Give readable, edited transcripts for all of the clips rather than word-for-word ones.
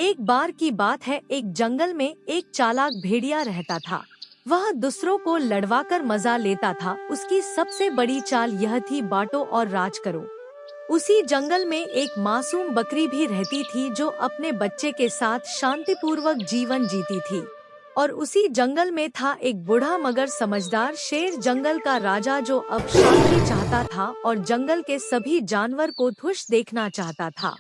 एक बार की बात है, एक जंगल में एक चालाक भेड़िया रहता था। वह दूसरों को लड़वाकर मजा लेता था। उसकी सबसे बड़ी चाल यह थी, बांटो और राज करो। उसी जंगल में एक मासूम बकरी भी रहती थी जो अपने बच्चे के साथ शांतिपूर्वक जीवन जीती थी। और उसी जंगल में था एक बूढ़ा मगर समझदार शेर, जंगल का राजा, जो अब शांति चाहता था और जंगल के सभी जानवर को खुश देखना चाहता था।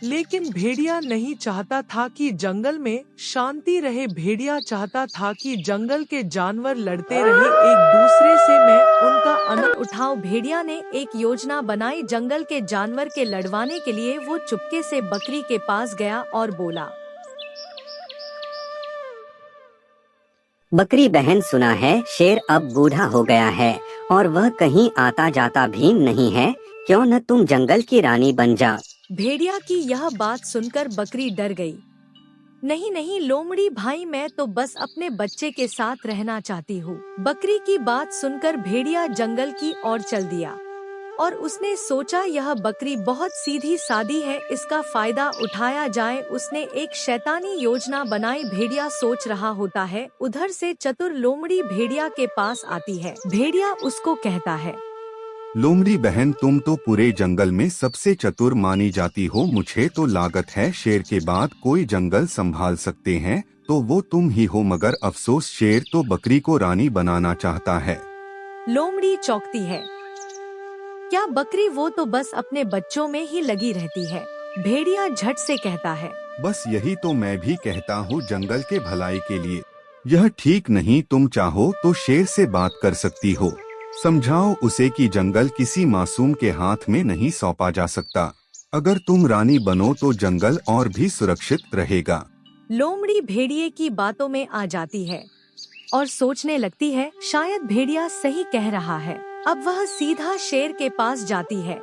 लेकिन भेड़िया नहीं चाहता था कि जंगल में शांति रहे। भेड़िया चाहता था कि जंगल के जानवर लड़ते रहे एक दूसरे से, मैं उनका आनंद उठाऊं। भेड़िया ने एक योजना बनाई जंगल के जानवर के लड़वाने के लिए। वो चुपके से बकरी के पास गया और बोला, बकरी बहन, सुना है शेर अब बूढ़ा हो गया है और वह कहीं आता जाता भी नहीं है। क्यों न तुम जंगल की रानी बन जा। भेड़िया की यह बात सुनकर बकरी डर गई। नहीं नहीं लोमड़ी भाई, मैं तो बस अपने बच्चे के साथ रहना चाहती हूँ। बकरी की बात सुनकर भेड़िया जंगल की ओर चल दिया और उसने सोचा यह बकरी बहुत सीधी सादी है, इसका फायदा उठाया जाए। उसने एक शैतानी योजना बनाई। भेड़िया सोच रहा होता है, उधर से चतुर लोमड़ी भेड़िया के पास आती है। भेड़िया उसको कहता है, लोमड़ी बहन, तुम तो पूरे जंगल में सबसे चतुर मानी जाती हो। मुझे तो लागत है शेर के बाद कोई जंगल संभाल सकते हैं तो वो तुम ही हो, मगर अफसोस शेर तो बकरी को रानी बनाना चाहता है। लोमड़ी चौंकती है, क्या बकरी? वो तो बस अपने बच्चों में ही लगी रहती है। भेड़िया झट से कहता है, बस यही तो मैं भी कहता हूँ, जंगल के भलाई के लिए यह ठीक नहीं। तुम चाहो तो शेर से बात कर सकती हो, समझाओ उसे कि जंगल किसी मासूम के हाथ में नहीं सौंपा जा सकता। अगर तुम रानी बनो तो जंगल और भी सुरक्षित रहेगा। लोमड़ी भेड़िए की बातों में आ जाती है और सोचने लगती है, शायद भेड़िया सही कह रहा है। अब वह सीधा शेर के पास जाती है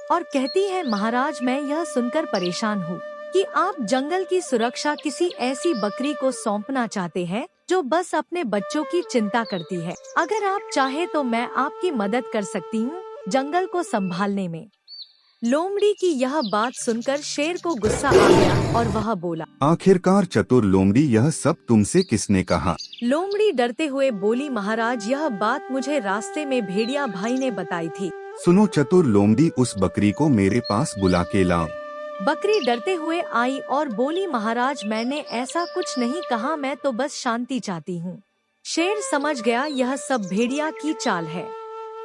और कहती है, महाराज, मैं यह सुनकर परेशान हूँ कि आप जंगल की सुरक्षा किसी ऐसी बकरी को सौंपना चाहते हैं जो बस अपने बच्चों की चिंता करती है। अगर आप चाहे तो मैं आपकी मदद कर सकती हूँ जंगल को संभालने में। लोमड़ी की यह बात सुनकर शेर को गुस्सा आ गया और वह बोला, आखिरकार चतुर लोमड़ी, यह सब तुमसे किसने कहा? लोमड़ी डरते हुए बोली, महाराज, यह बात मुझे रास्ते में भेड़िया भाई ने बताई थी। सुनो चतुर लोमड़ी, उस बकरी को मेरे पास बुला के लाओ। बकरी डरते हुए आई और बोली, महाराज, मैंने ऐसा कुछ नहीं कहा, मैं तो बस शांति चाहती हूँ। शेर समझ गया यह सब भेड़िया की चाल है।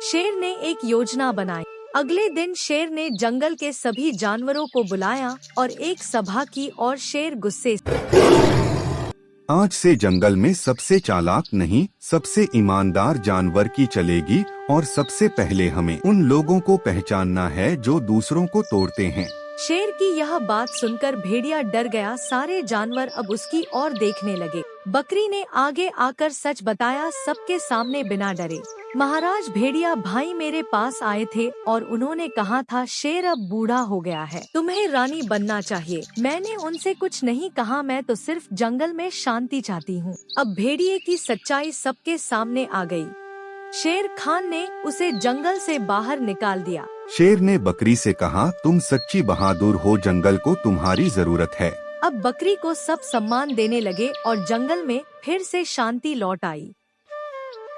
शेर ने एक योजना बनाई। अगले दिन शेर ने जंगल के सभी जानवरों को बुलाया और एक सभा की और शेर गुस्से से, आज से जंगल में सबसे चालाक नहीं, सबसे ईमानदार जानवर की चलेगी और सबसे पहले हमें उन लोगों को पहचानना है जो दूसरों को तोड़ते हैं। शेर की यह बात सुनकर भेड़िया डर गया। सारे जानवर अब उसकी ओर देखने लगे। बकरी ने आगे आकर सच बताया सबके सामने बिना डरे। महाराज, भेड़िया भाई मेरे पास आए थे और उन्होंने कहा था शेर अब बूढ़ा हो गया है, तुम्हें रानी बनना चाहिए। मैंने उनसे कुछ नहीं कहा, मैं तो सिर्फ जंगल में शांति चाहती हूँ। अब भेड़िए की सच्चाई सबके सामने आ गई। शेर खान ने उसे जंगल से बाहर निकाल दिया। शेर ने बकरी से कहा, तुम सच्ची बहादुर हो, जंगल को तुम्हारी जरूरत है। अब बकरी को सब सम्मान देने लगे और जंगल में फिर से शांति लौट आई।